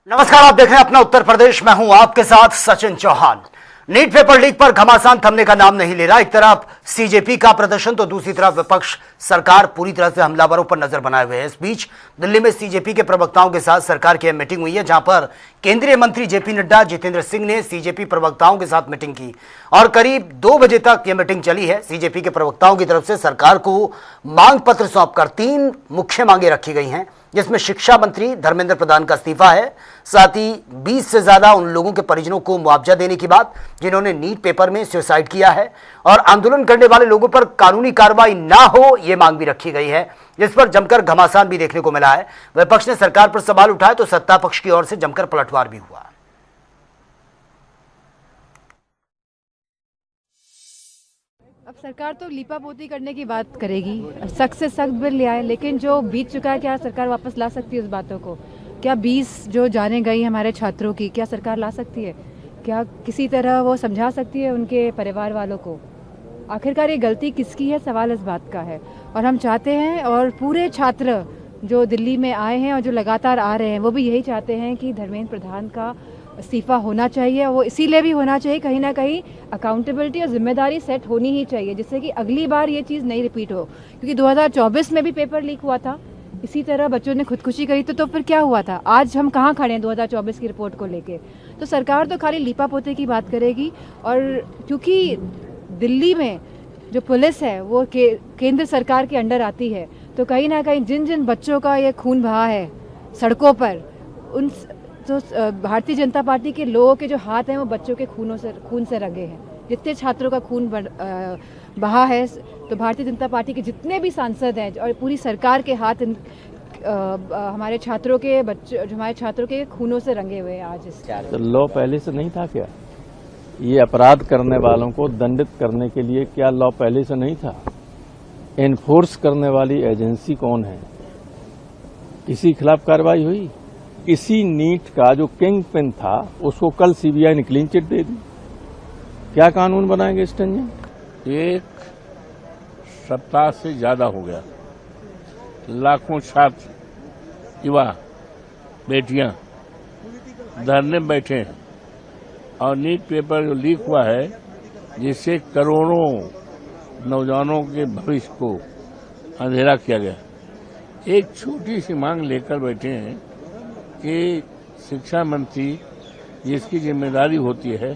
नमस्कार, आप देख रहे हैं अपना उत्तर प्रदेश। मैं हूं आपके साथ Sachin Chauhan. NEET paper leak पर घमासान थमने का नाम नहीं ले रहा। एक तरफ सीजेपी का प्रदर्शन तो दूसरी तरफ विपक्ष सरकार पूरी तरह से हमलावरों पर नजर बनाए हुए है। इस बीच दिल्ली में सीजेपी के प्रवक्ताओं के साथ सरकार की मीटिंग हुई है, जहां पर केंद्रीय मंत्री जेपी नड्डा, जितेंद्र सिंह ने सीजेपी प्रवक्ताओं के साथ मीटिंग की और करीब 2 बजे तक यह मीटिंग चली है। सीजेपी के प्रवक्ताओं की तरफ से सरकार को मांग पत्र सौंपकर 3 मुख्य मांगे रखी गई हैं, जिसमें शिक्षा मंत्री धर्मेंद्र प्रधान का इस्तीफा है, साथ ही 20 से ज्यादा उन लोगों के परिजनों को मुआवजा देने की बात जिन्होंने नीट पेपर में सुसाइड किया है, और आंदोलन करने वाले लोगों पर कानूनी कार्रवाई ना हो यह मांग भी रखी गई है, जिस पर जमकर घमासान भी देखने को मिला है। विपक्ष ने सरकार पर सवाल उठाए तो सत्ता पक्ष की ओर से जमकर पलटवार भी हुआ। अब सरकार तो लीपापोती करने की बात करेगी, सख्त से सख्त बिल ले आए, लेकिन जो बीत चुका है क्या सरकार वापस ला सकती है उस बातों को? क्या 20 जो जाने गई हमारे छात्रों की, क्या सरकार ला सकती है? क्या किसी तरह वो समझा सकती है उनके परिवार वालों को? आखिरकार ये गलती किसकी है, सवाल इस बात का है। और हम चाहते हैं, और पूरे छात्र जो दिल्ली में आए हैं और जो लगातार आ रहे हैं, वो भी यही चाहते हैं कि धर्मेंद्र प्रधान का इस्तीफा होना चाहिए। वो इसीलिए भी होना चाहिए, कहीं ना कहीं अकाउंटेबिलिटी और जिम्मेदारी सेट होनी ही चाहिए, जिससे कि अगली बार ये चीज़ नहीं रिपीट हो। क्योंकि 2024 में भी पेपर लीक हुआ था, इसी तरह बच्चों ने खुदकुशी करी तो फिर क्या हुआ था? आज हम कहाँ खड़े हैं 2024 की रिपोर्ट को लेके? तो सरकार तो खाली लीपापोते की बात करेगी। और क्योंकि दिल्ली में जो पुलिस है वो केंद्र सरकार के अंडर आती है, तो कहीं ना कहीं जिन जिन बच्चों का ये खून बहा है सड़कों पर, उन तो भारतीय जनता पार्टी के लोगों के जो हाथ हैं वो बच्चों के खून से रंगे हैं। जितने छात्रों का खून बहा है, तो भारतीय जनता पार्टी के जितने भी सांसद हैं और पूरी सरकार के हाथ हमारे छात्रों के बच्चों, जो हमारे छात्रों के खूनों से रंगे हुए हैं आज। तो लॉ पहले से नहीं था क्या? ये अपराध करने वालों को दंडित करने के लिए क्या लॉ पहले से नहीं था? एनफोर्स करने वाली एजेंसी कौन है? किसी खिलाफ कार्रवाई हुई? किसी नीट का जो किंग पिन था उसको कल सीबीआई ने क्लीन चिट दे दी। क्या कानून बनाएंगे स्टंजन? एक सप्ताह से ज्यादा हो गया, लाखों छात्र, युवा, बेटियां धरने बैठे हैं और नीट पेपर जो लीक हुआ है, जिससे करोड़ों नौजवानों के भविष्य को अंधेरा किया गया। एक छोटी सी मांग लेकर बैठे हैं कि शिक्षा मंत्री जिसकी जिम्मेदारी होती है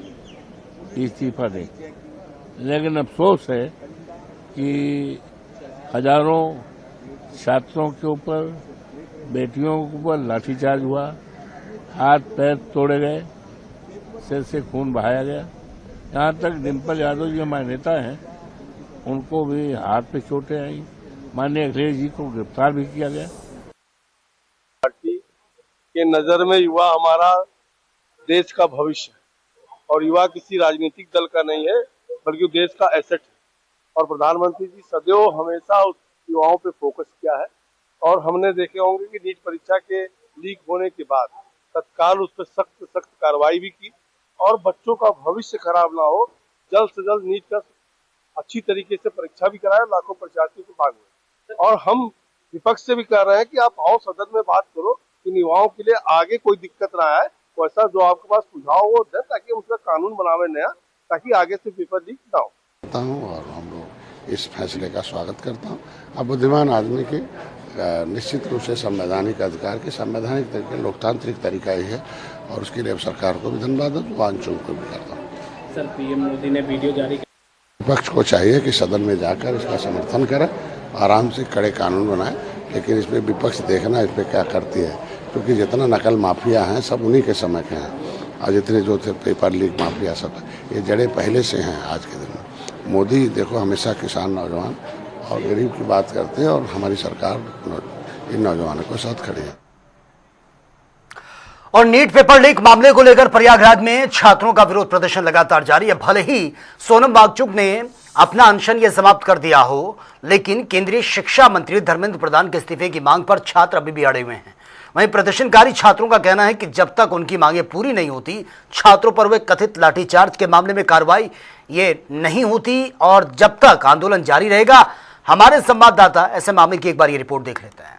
इस्तीफा दें। लेकिन अफसोस है कि हजारों छात्रों के ऊपर, बेटियों के ऊपर लाठीचार्ज हुआ, हाथ पैर तोड़े गए, सिर से खून बहाया गया। यहाँ तक डिम्पल यादव जी हमारे नेता हैं, उनको भी हाथ पे चोटें आई। माननीय अखिलेश जी को गिरफ्तार भी किया गया। के नजर में युवा हमारा देश का भविष्य है और युवा किसी राजनीतिक दल का नहीं है, बल्कि देश का एसेट है। और प्रधानमंत्री जी सदैव हमेशा उस युवाओं पे फोकस किया है। और हमने देखे होंगे कि नीट परीक्षा के लीक होने के बाद तत्काल उस पर सख्त कार्रवाई भी की और बच्चों का भविष्य खराब ना हो, जल्द से जल्द नीट का अच्छी तरीके से परीक्षा भी कराए, लाखों परीक्षार्थियों को भाग हुए। और हम विपक्ष से भी कह रहे हैं कि आप आओ सदन में बात करो, युवाओं के लिए आगे कोई दिक्कत रहा है वैसा जो आपके पास सुझाव वो दे, ताकि उसका कानून बनावे नया, ताकि आगे से पेपर लीक ना हो। और हम लोग इस फैसले का स्वागत करता हूँ। अब बुद्धिमान आदमी के निश्चित रूप से संवैधानिक अधिकार के संवैधानिक तरीके, लोकतांत्रिक तरीका ही है और उसके लिए सरकार को भी धन्यवाद वांचों को भी करता हूँ। सर, पीएम मोदी ने वीडियो जारी किया। विपक्ष को चाहिए कि सदन में जाकर इसका समर्थन करें, आराम से कड़े कानून बनाए, लेकिन इसमें विपक्ष देखना इस पर क्या करती है, क्योंकि जितना नकल माफिया हैं सब उन्हीं के समय के हैं और जितने जो थे पेपर लीक माफिया सब ये जड़ें पहले से हैं आज के दिन में। मोदी देखो हमेशा किसान, नौजवान और गरीब की बात करते हैं और हमारी सरकार इन नौजवानों के साथ खड़ी है। और नीट पेपर लीक मामले को लेकर प्रयागराज में छात्रों का विरोध प्रदर्शन लगातार जारी है। भले ही सोनम वांगचुक ने अपना अनशन यह समाप्त कर दिया हो, लेकिन केंद्रीय शिक्षा मंत्री धर्मेंद्र प्रधान के इस्तीफे की मांग पर छात्र अभी भी अड़े हुए हैं। वहीं प्रदर्शनकारी छात्रों का कहना है कि जब तक उनकी मांगें पूरी नहीं होती, छात्रों पर हुए कथित लाठीचार्ज के मामले में कार्रवाई ये नहीं होती और जब तक आंदोलन जारी रहेगा। हमारे संवाददाता ऐसे मामले की एक बार ये रिपोर्ट देख लेते हैं।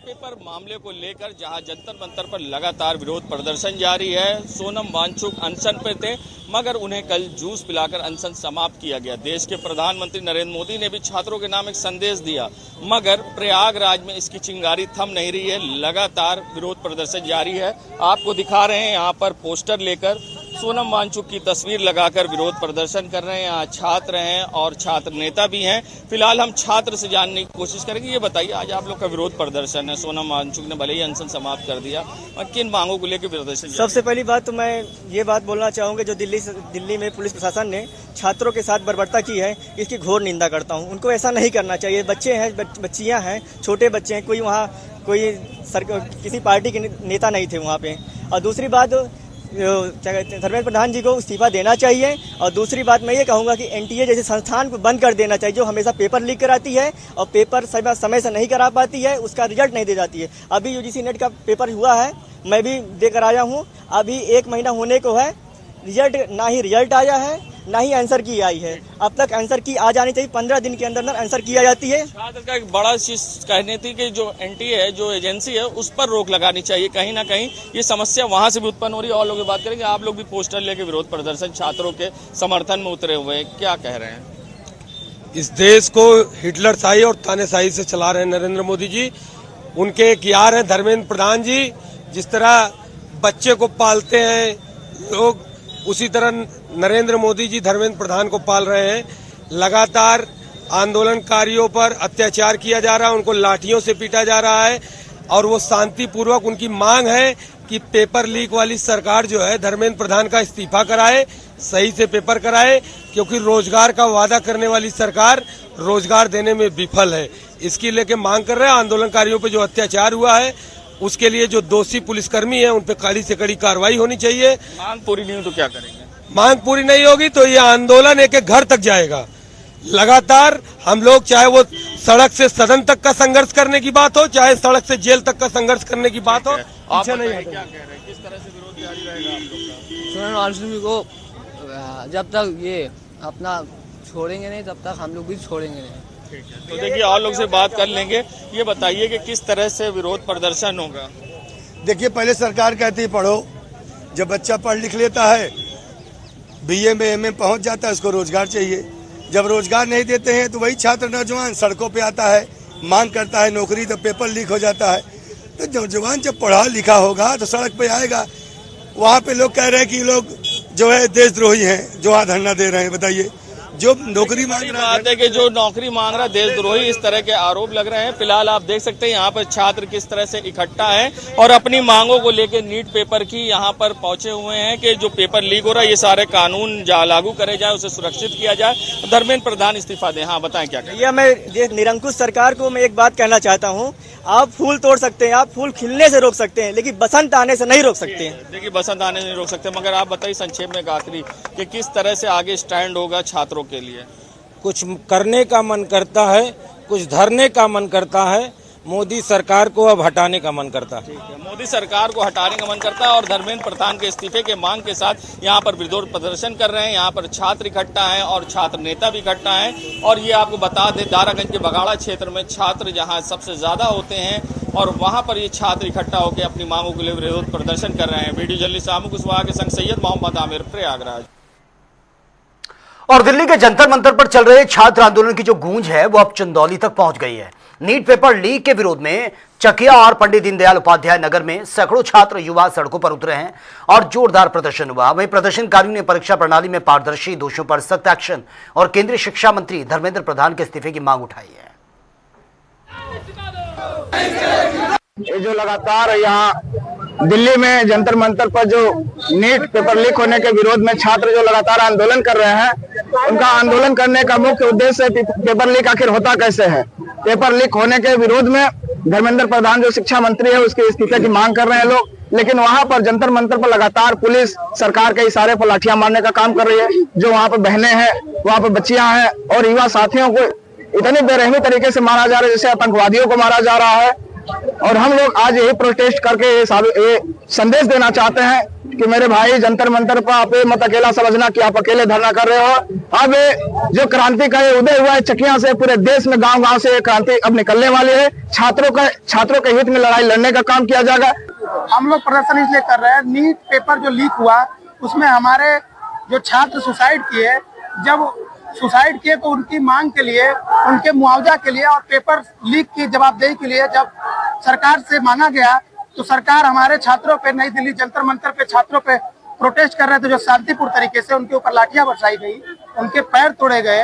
पेपर मामले को लेकर जहां जंतर मंतर पर लगातार विरोध प्रदर्शन जारी है। सोनम वांगचुक अनशन पर थे, मगर उन्हें कल जूस पिलाकर अनशन समाप्त किया गया। देश के प्रधानमंत्री नरेंद्र मोदी ने भी छात्रों के नाम एक संदेश दिया, मगर प्रयागराज में इसकी चिंगारी थम नहीं रही है। लगातार विरोध प्रदर्शन जारी है। आपको दिखा रहे हैं यहाँ पर पोस्टर लेकर सोनम वांगचुक की तस्वीर लगाकर विरोध प्रदर्शन कर रहे हैं। यहाँ छात्र हैं और छात्र नेता भी हैं। फिलहाल हम छात्र से जानने की कोशिश करेंगे। ये बताइए, आज आप लोग का विरोध प्रदर्शन है, सोनम वांगचुक ने भले ही अनशन समाप्त कर दिया, और किन मांगों को लेकर प्रदर्शन? सबसे पहली बात तो मैं ये बात बोलना चाहूँगा, जो दिल्ली में पुलिस प्रशासन ने छात्रों के साथ बर्बरता की है, इसकी घोर निंदा करता हूँ। उनको ऐसा नहीं करना चाहिए। बच्चे हैं, बच्चियाँ हैं, छोटे बच्चे हैं, कोई किसी पार्टी के नेता नहीं थे वहाँ पे। और दूसरी बात, धर्मेंद्र प्रधान जी को इस्तीफा देना चाहिए। और दूसरी बात मैं ये कहूँगा कि एनटीए जैसे संस्थान को बंद कर देना चाहिए, जो हमेशा पेपर लीक कराती है और पेपर समय से नहीं करा पाती है, उसका रिजल्ट नहीं दे जाती है। अभी यूजीसी नेट का पेपर हुआ है, मैं भी देकर आया हूँ। अभी 1 महीना होने को है, ना ही रिजल्ट आया है, ना ही आंसर की आई है। अब तक आंसर की आ जानी चाहिए, 15 दिन के अंदर आंसर की आ जाती है। छात्र का एक बड़ा चीज कहने थी कि जो एनटीए है, जो एजेंसी है, उस पर रोक लगानी चाहिए। कहीं ना कहीं ये समस्या वहां से भी उत्पन्न हो रही है। और लोग बात करेंगे, आप लोग भी पोस्टर लेके विरोध प्रदर्शन छात्रों के समर्थन में उतरे हुए हैं, क्या कह रहे हैं? इस देश को हिटलरशाही और तानाशाही से चला रहे हैं नरेंद्र मोदी जी। उनके एक यार हैं धर्मेंद्र प्रधान जी। जिस तरह बच्चे को पालते हैं लोग, उसी तरह नरेंद्र मोदी जी धर्मेंद्र प्रधान को पाल रहे हैं। लगातार आंदोलनकारियों पर अत्याचार किया जा रहा है, उनको लाठियों से पीटा जा रहा है। और वो शांतिपूर्वक, उनकी मांग है कि पेपर लीक वाली सरकार जो है धर्मेंद्र प्रधान का इस्तीफा कराए, सही से पेपर कराए, क्योंकि रोजगार का वादा करने वाली सरकार रोजगार देने में विफल है। इसकी लेके मांग कर रहे हैं। आंदोलनकारियों पर जो अत्याचार हुआ है, उसके लिए जो दोषी पुलिसकर्मी है, उन पर कड़ी से कड़ी कार्रवाई होनी चाहिए। मांग पूरी नहीं हो तो क्या करेंगे? मांग पूरी नहीं होगी तो ये आंदोलन एक घर तक जाएगा। लगातार हम लोग, चाहे वो सड़क से सदन तक का संघर्ष करने की बात हो, चाहे सड़क से जेल तक का संघर्ष करने की बात हो, पीछे नहीं हटेंगे। क्या कह रहे हैं, किस तरह से विरोध जारी रहेगा आप लोग का? सोनम वांगचुक को जब तक ये अपना छोड़ेंगे नहीं, तब तक हम लोग भी छोड़ेंगे नहीं। तो देखिए, और लोग से बात कर लेंगे। ये बताइए कि किस तरह से विरोध प्रदर्शन होगा? देखिए, पहले सरकार कहती है पढ़ो। जब बच्चा पढ़ लिख लेता है, बीए में एमए पहुंच जाता है, उसको रोजगार चाहिए। जब रोजगार नहीं देते हैं तो वही छात्र नौजवान सड़कों पे आता है, मांग करता है नौकरी, तो पेपर लीक हो जाता है। तो नौजवान जब पढ़ा लिखा होगा तो सड़क पे आएगा। वहाँ पे लोग कह रहे हैं कि लोग जो है देशद्रोही हैं, जो धरना दे रहे हैं। बताइए, जो नौकरी मांग रहा है कि जो नौकरी मांग रहा है देशद्रोही, इस तरह के आरोप लग रहे हैं। फिलहाल आप देख सकते हैं यहाँ पर छात्र किस तरह से इकट्ठा है और अपनी मांगों को लेकर नीट पेपर की यहाँ पर पहुंचे हुए हैं कि जो पेपर लीक हो रहा है, ये सारे कानून लागू करे जाए, उसे सुरक्षित किया जाए, धर्मेंद्र प्रधान इस्तीफा दे। हाँ, बताएं क्या करें? मैं निरंकुश सरकार को मैं एक बात कहना चाहता हूँ, आप फूल तोड़ सकते हैं, आप फूल खिलने से रोक सकते हैं, लेकिन बसंत आने से नहीं रोक सकते हैं। देखिए, बसंत आने से नहीं रोक सकते, मगर आप बताइए संक्षेप में आखिरी कि किस तरह से आगे स्टैंड होगा छात्रों के लिए? कुछ करने का मन करता है, कुछ धरने का मन करता है, मोदी सरकार को अब हटाने का मन करता है। मोदी सरकार को हटाने का मन करता है और धर्मेंद्र प्रधान के इस्तीफे के मांग के साथ यहाँ पर विरोध प्रदर्शन कर रहे हैं। यहाँ पर छात्र इकट्ठा हैं और छात्र नेता भी इकट्ठा हैं। और ये आपको बता दें, दारागंज के बगाड़ा क्षेत्र में छात्र जहाँ सबसे ज्यादा होते हैं और वहाँ पर ये छात्र इकट्ठा होकर अपनी मांगों के लिए विरोध प्रदर्शन कर रहे हैं। वीडियो जर्नलिस्ट आमुक कुशवाहा के संग सैयद मोहम्मद आमिर, प्रयागराज। और दिल्ली के जंतर मंतर पर चल रहे छात्र आंदोलन की जो गूंज है वो अब चंदौली तक पहुंच गई है। नीट पेपर लीक के विरोध में चकिया और पंडित दीनदयाल उपाध्याय नगर में सैकड़ों छात्र युवा सड़कों पर उतरे हैं और जोरदार प्रदर्शन हुआ। वहीं प्रदर्शनकारियों ने परीक्षा प्रणाली में पारदर्शी, दोषियों पर सख्त एक्शन और केंद्रीय शिक्षा मंत्री धर्मेंद्र प्रधान के इस्तीफे की मांग उठाई है। ये जो लगातार यहाँ दिल्ली में जंतर मंतर पर जो नीट पेपर लीक होने के विरोध में छात्र जो लगातार आंदोलन कर रहे हैं, उनका आंदोलन करने का मुख्य उद्देश्य पेपर लीक आखिर होता कैसे है। पेपर लीक होने के विरोध में धर्मेंद्र प्रधान जो शिक्षा मंत्री है उसके इस्तीफे की मांग कर रहे हैं लोग। लेकिन वहां पर जंतर मंतर पर लगातार पुलिस सरकार के इशारे पर लाठियां मारने का काम कर रही है। जो वहां पर बहनें हैं, वहां पर बच्चियां हैं और युवा साथियों को इतनी बेरहमी तरीके से मारा जा रहा है, जैसे आतंकवादियों को मारा जा रहा है। और हम लोग आज यही प्रोटेस्ट करके ये संदेश देना चाहते हैं कि मेरे भाई जंतर मंतर पर आप मत अकेला समझना कि आप अकेले धरना कर रहे हो। अब जो क्रांति का उदय हुआ है चकिया से, पूरे देश में गांव-गांव से ये क्रांति अब निकलने वाली है। छात्रों के हित में लड़ाई लड़ने का काम किया जाएगा। हम लोग प्रदर्शन इसलिए कर रहे हैं, नीट पेपर जो लीक हुआ उसमें हमारे जो छात्र सुसाइड किए, जब सुसाइड किए तो उनकी मांग के लिए, उनके मुआवजा के लिए और पेपर लीक की जवाबदेही के लिए जब सरकार से मांगा गया तो सरकार हमारे छात्रों पे, नई दिल्ली जंतर मंतर पे छात्रों पे प्रोटेस्ट कर रहे थे, जो शांतिपूर्ण तरीके से उनके ऊपर लाठियां बरसाई गई, उनके पैर तोड़े गए,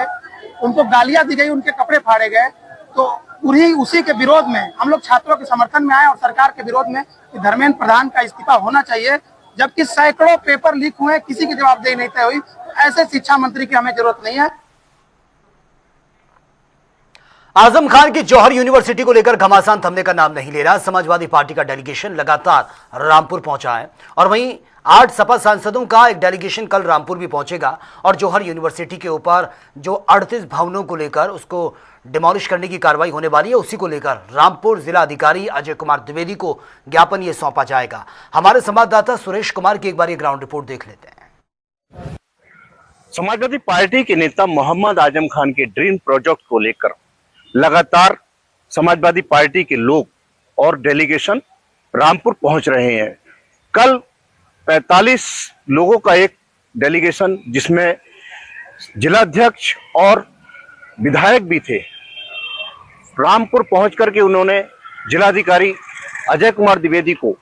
उनको गालियां दी गई, उनके कपड़े फाड़े गए। तो उसी के विरोध में हम लोग छात्रों के समर्थन में आए और सरकार के विरोध में कि धर्मेंद्र प्रधान का इस्तीफा होना चाहिए, जबकि सैकड़ों पेपर लीक हुए, किसी की जवाबदेही नहीं तय हुई। ऐसे शिक्षा मंत्री की हमें जरूरत नहीं है। आजम खान की जौहर यूनिवर्सिटी को लेकर घमासान थमने का नाम नहीं ले रहा। समाजवादी पार्टी का डेलीगेशन लगातार रामपुर पहुंचा है और वहीं 8 सपा सांसदों का एक डेलीगेशन कल रामपुर भी पहुंचेगा और जौहर यूनिवर्सिटी के ऊपर जो 38 भवनों को लेकर उसको डिमोलिश करने की कार्रवाई होने वाली है, उसी को लेकर रामपुर जिला अधिकारी अजय कुमार द्विवेदी को ज्ञापन ये सौंपा जाएगा। हमारे संवाददाता सुरेश कुमार की एक बार ये ग्राउंड रिपोर्ट देख लेते हैं। समाजवादी पार्टी के नेता मोहम्मद आजम खान के ड्रीम प्रोजेक्ट को लेकर लगातार समाजवादी पार्टी के लोग और डेलीगेशन रामपुर पहुंच रहे हैं। कल 45 लोगों का एक डेलीगेशन, जिसमें जिलाध्यक्ष और विधायक भी थे, रामपुर पहुंच करके उन्होंने जिलाधिकारी अजय कुमार द्विवेदी को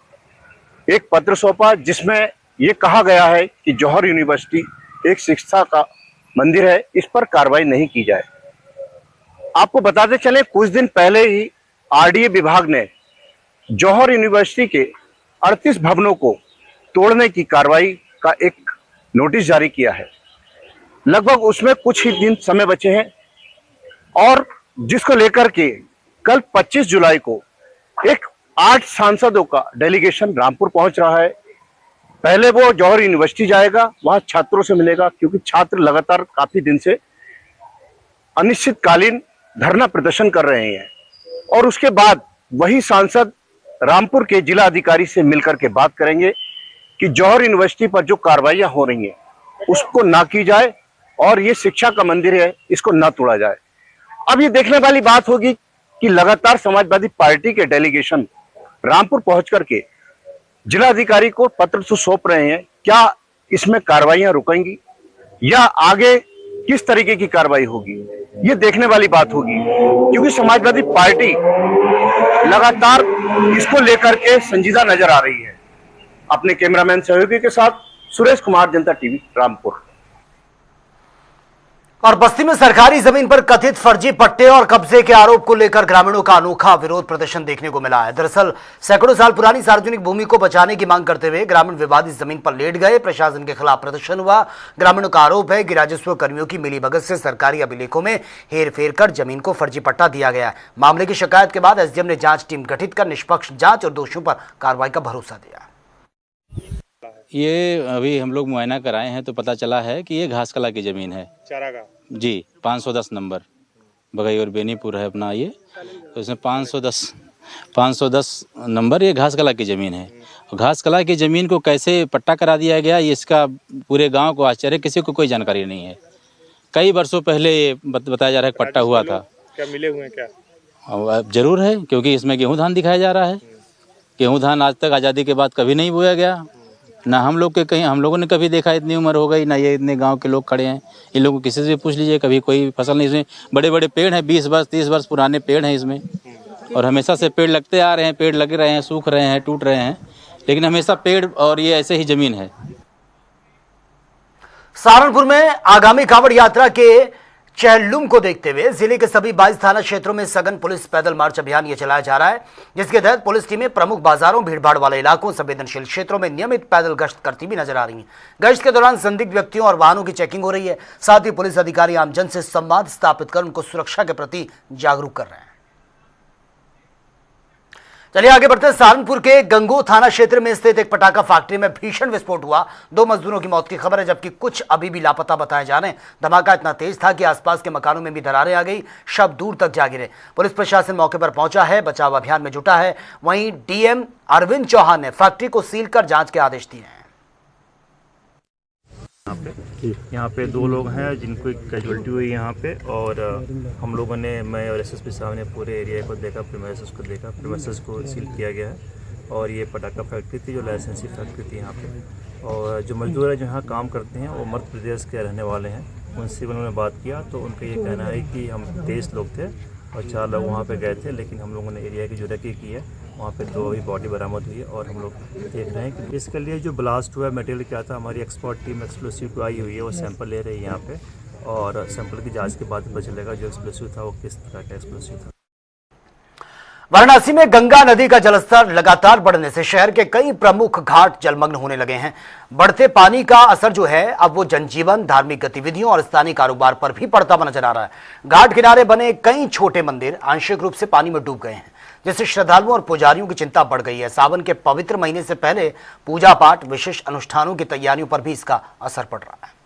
एक पत्र सौंपा, जिसमें ये कहा गया है कि जौहर यूनिवर्सिटी एक शिक्षा का मंदिर है, इस पर कार्रवाई नहीं की जाए। आपको बताते चले, कुछ दिन पहले ही आरडीए विभाग ने जौहर यूनिवर्सिटी के 38 भवनों को तोड़ने की कार्रवाई का एक नोटिस जारी किया है। लगभग उसमें कुछ ही दिन समय बचे हैं और जिसको लेकर के कल 25 जुलाई को एक 8 सांसदों का डेलीगेशन रामपुर पहुंच रहा है। पहले वो जौहर यूनिवर्सिटी जाएगा, वहां छात्रों से मिलेगा, क्योंकि छात्र लगातार काफी दिन से अनिश्चितकालीन धरना प्रदर्शन कर रहे हैं। और उसके बाद वही सांसद रामपुर के जिला अधिकारी से मिलकर के बात करेंगे कि जौहर यूनिवर्सिटी पर जो कार्रवाइयां हो रही हैं उसको ना की जाए और ये शिक्षा का मंदिर है, इसको ना तोड़ा जाए। अब ये देखने वाली बात होगी कि लगातार समाजवादी पार्टी के डेलीगेशन रामपुर पहुंच करके जिला अधिकारी को पत्र तो सौंप रहे हैं। क्या इसमें कार्रवाइयां रुकेंगी या आगे किस तरीके की कार्रवाई होगी, ये देखने वाली बात होगी, क्योंकि समाजवादी पार्टी लगातार इसको लेकर के संजीदा नजर आ रही है। अपने कैमरामैन सहयोगी के साथ सुरेश कुमार, जनता टीवी, रामपुर। और बस्ती में सरकारी जमीन पर कथित फर्जी पट्टे और कब्जे के आरोप को लेकर ग्रामीणों का अनोखा विरोध प्रदर्शन देखने को मिला है। दरअसल सैकड़ों साल पुरानी सार्वजनिक भूमि को बचाने की मांग करते हुए ग्रामीण विवादित जमीन पर लेट गए। प्रशासन के खिलाफ प्रदर्शन हुआ। ग्रामीणों का आरोप है कि राजस्व कर्मियों की मिलीभगत से सरकारी अभिलेखों में हेरफेर कर जमीन को फर्जी पट्टा दिया गया है। मामले की शिकायत के बाद एसडीएम ने जांच टीम गठित कर निष्पक्ष जांच और दोषियों पर कार्रवाई का भरोसा दिया। ये अभी हम लोग मुआयना कराए हैं तो पता चला है कि ये घास कला की जमीन है जी। 510 नंबर बगई और बेनीपुर है अपना ये, तो इसमें 510 नंबर ये घास कला की ज़मीन है। और घास कला की ज़मीन को कैसे पट्टा करा दिया गया, ये इसका पूरे गांव को आश्चर्य, किसी को कोई जानकारी नहीं है। कई वर्षों पहले ये बताया जा रहा है कि पट्टा हुआ था। क्या मिले हुए हैं क्या? अब जरूर है, क्योंकि इसमें गेहूँ धान दिखाया जा रहा है। गेहूँ धान आज तक आज़ादी के बाद कभी नहीं बोया गया, ना हम लोग के कहीं हम लोगों ने कभी देखा। इतनी उम्र हो गई ना, ये इतने गांव के लोग खड़े हैं, इन लोगों को किसी से पूछ लीजिए, कभी कोई फसल नहीं। इसमें बड़े बड़े पेड़ हैं, 20 वर्ष 30 वर्ष पुराने पेड़ हैं इसमें, और हमेशा से पेड़ लगते आ रहे हैं, पेड़ लगे रहे हैं, सूख रहे हैं, टूट रहे हैं, लेकिन हमेशा पेड़ और ये ऐसे ही जमीन है। सहारनपुर में आगामी कांवड़ यात्रा के चहलुम को देखते हुए जिले के सभी 22 थाना क्षेत्रों में सघन पुलिस पैदल मार्च अभियान ये चलाया जा रहा है, जिसके तहत पुलिस टीमें प्रमुख बाजारों, भीड़भाड़ वाले इलाकों, संवेदनशील क्षेत्रों में नियमित पैदल गश्त करती भी नजर आ रही हैं। गश्त के दौरान संदिग्ध व्यक्तियों और वाहनों की चेकिंग हो रही है। साथ ही पुलिस अधिकारी आमजन से संवाद स्थापित कर उनको सुरक्षा के प्रति जागरूक कर रहे हैं। चलिए आगे बढ़ते हैं। सहारनपुर के गंगो थाना क्षेत्र में स्थित एक पटाखा फैक्ट्री में भीषण विस्फोट हुआ। 2 मजदूरों की मौत की खबर है, जबकि कुछ अभी भी लापता बताए जा रहे हैं। धमाका इतना तेज था कि आसपास के मकानों में भी दरारें आ गई, शव दूर तक जा गिरे। पुलिस प्रशासन मौके पर पहुंचा है, बचाव अभियान में जुटा है। वहीं डीएम अरविंद चौहान ने फैक्ट्री को सील कर जांच के आदेश दिए हैं। यहाँ पे 2 लोग हैं जिनको एक कैजुअल्टी हुई यहाँ पे, और हम लोगों ने, मैं और एसएसपी साहब ने पूरे एरिया को देखा, प्रीमाइसेस को देखा। प्रीमाइसेस को सील किया गया है और ये पटाखा फैक्ट्री थी जो लाइसेंसी फैक्ट्री थी यहाँ पे। और जो मजदूर है जो यहाँ काम करते हैं वो मध्य प्रदेश के रहने वाले हैं। उनसे उन्होंने बात किया तो उनका ये कहना है कि हम 23 लोग थे और 4 लोग वहाँ पे गए थे, लेकिन हम लोगों ने एरिया की जो रेकी की है वहाँ पे 2 अभी बॉडी बरामद हुई है और हम लोग देख रहे हैं कि इसके लिए जो ब्लास्ट हुआ है मटेरियल क्या था। हमारी एक्सपर्ट टीम एक्सप्लोसिव आई हुई है, वो सैंपल ले रही है यहाँ पे, और सैंपल की जांच के बाद पता चलेगा जो एक्सप्लोसिव था वो किस तरह का एक्सप्लोसिव था। वाराणसी में गंगा नदी का जलस्तर लगातार बढ़ने से शहर के कई प्रमुख घाट जलमग्न होने लगे हैं। बढ़ते पानी का असर जो है अब वो जनजीवन, धार्मिक गतिविधियों और स्थानीय कारोबार पर भी पड़ता हुआ नजर आ रहा है। घाट किनारे बने कई छोटे मंदिर आंशिक रूप से पानी में डूब गए हैं, जिससे श्रद्धालुओं और पुजारियों की चिंता बढ़ गई है। सावन के पवित्र महीने से पहले पूजा पाठ, विशेष अनुष्ठानों की तैयारियों पर भी इसका असर पड़ रहा है।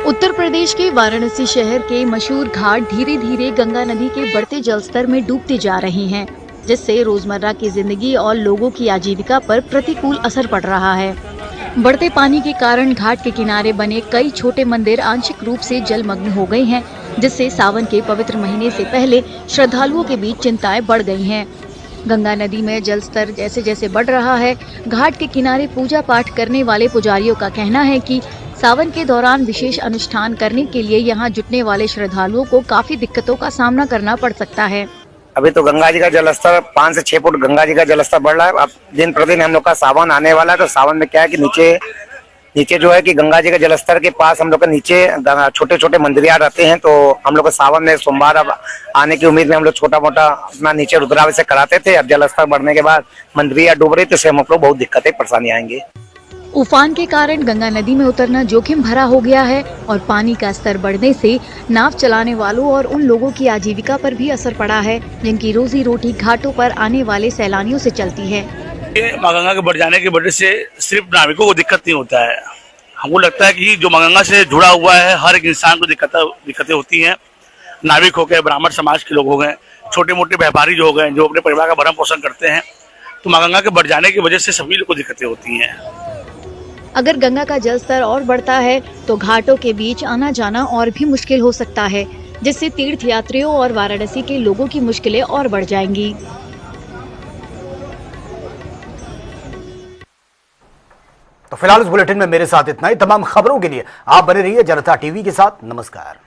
उत्तर प्रदेश के वाराणसी शहर के मशहूर घाट धीरे धीरे गंगा नदी के बढ़ते जलस्तर में डूबते जा रहे हैं, जिससे रोजमर्रा की जिंदगी और लोगों की आजीविका पर प्रतिकूल असर पड़ रहा है। बढ़ते पानी के कारण घाट के किनारे बने कई छोटे मंदिर आंशिक रूप से जलमग्न हो गए हैं, जिससे सावन के पवित्र महीने से पहले श्रद्धालुओं के बीच चिंताएं बढ़ गई हैं। गंगा नदी में जलस्तर जैसे जैसे बढ़ रहा है, घाट के किनारे पूजा पाठ करने वाले पुजारियों का कहना है कि सावन के दौरान विशेष अनुष्ठान करने के लिए यहाँ जुटने वाले श्रद्धालुओं को काफी दिक्कतों का सामना करना पड़ सकता है। अभी तो गंगा जी का जलस्तर 5 से 6 फुट गंगा जी का जलस्तर बढ़ रहा है। अब दिन प्रतिदिन हम लोग का सावन आने वाला है, तो सावन में क्या है कि नीचे जो है कि गंगा जी के जलस्तर के पास हम लोग के नीचे छोटे छोटे मंदिरिया रहते हैं। तो हम लोग को सावन में सोमवार अब आने की उम्मीद में हम लोग छोटा मोटा अपना नीचे रुद्राभिषेक कराते थे। अब जलस्तर बढ़ने के बाद मंदिरिया डूब रही, तो इससे हम लोग बहुत दिक्कतें परेशानी आएंगी। उफान के कारण गंगा नदी में उतरना जोखिम भरा हो गया है और पानी का स्तर बढ़ने से नाव चलाने वालों और उन लोगों की आजीविका पर भी असर पड़ा है जिनकी रोजी रोटी घाटों पर आने वाले सैलानियों से चलती है। माँ गंगा के बढ़ जाने की वजह से सिर्फ नाविकों को दिक्कत नहीं होता है, हमको लगता है कि जो माँ गंगा से जुड़ा हुआ है हर एक इंसान को दिक्कतें होती हैं। नाविक हो गए, ब्राह्मण समाज के लोग हो गए, छोटे मोटे व्यापारी जो हो गए, जो अपने परिवार का भरण पोषण करते हैं, तो माँ गंगा के बढ़ जाने की वजह से सभी लोग को दिक्कतें होती हैं। अगर गंगा का जलस्तर और बढ़ता है तो घाटों के बीच आना जाना और भी मुश्किल हो सकता है, जिससे तीर्थ यात्रियों और वाराणसी के लोगों की मुश्किलें और बढ़ जाएंगी। तो फिलहाल इस बुलेटिन में मेरे साथ इतना ही। तमाम खबरों के लिए आप बने रहिए जनता टीवी के साथ। नमस्कार।